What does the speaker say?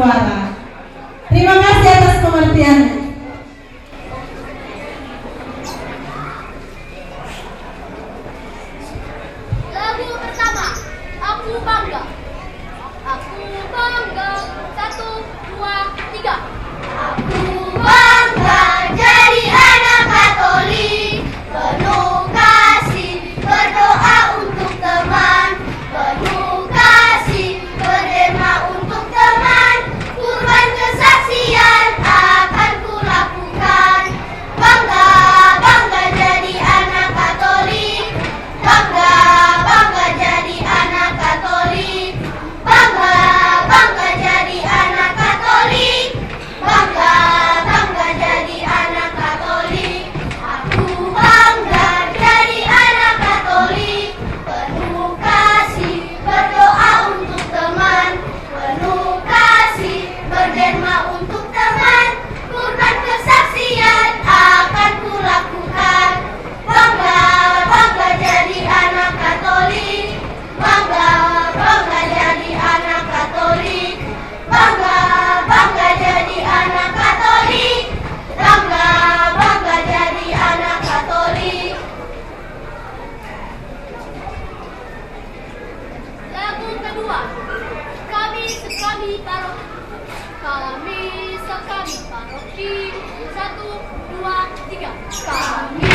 suara. Terima kasih atas pengertiannya. Lagu pertama, Aku Bangga. Aku bangga, 1, 2, 3. Aku bangga jadi anak Katolik, penuh kasih, berdoa untuk teman, penuh kasih, berdoa untuk teman, kurban kesaksian akan kulakukan. Bangga, bangga jadi anak Katolik, bangga, bangga jadi anak Katolik, bangga, bangga jadi anak Katolik, bangga, bangga jadi anak Katolik. Aku bangga jadi anak Katolik, penuh kasih, berdoa untuk teman, penuh kasih, berderma untuk teman, kurban kesaksian akan kulakukan. Bangga, bangga jadi anak Katolik, bangga, bangga jadi anak Katolik, bangga, bangga jadi anak Katolik, bangga, bangga jadi anak Katolik. Lagu kedua, Kami Sekali Paroki. Kami sekali paroki, 1, 2, 3. Kami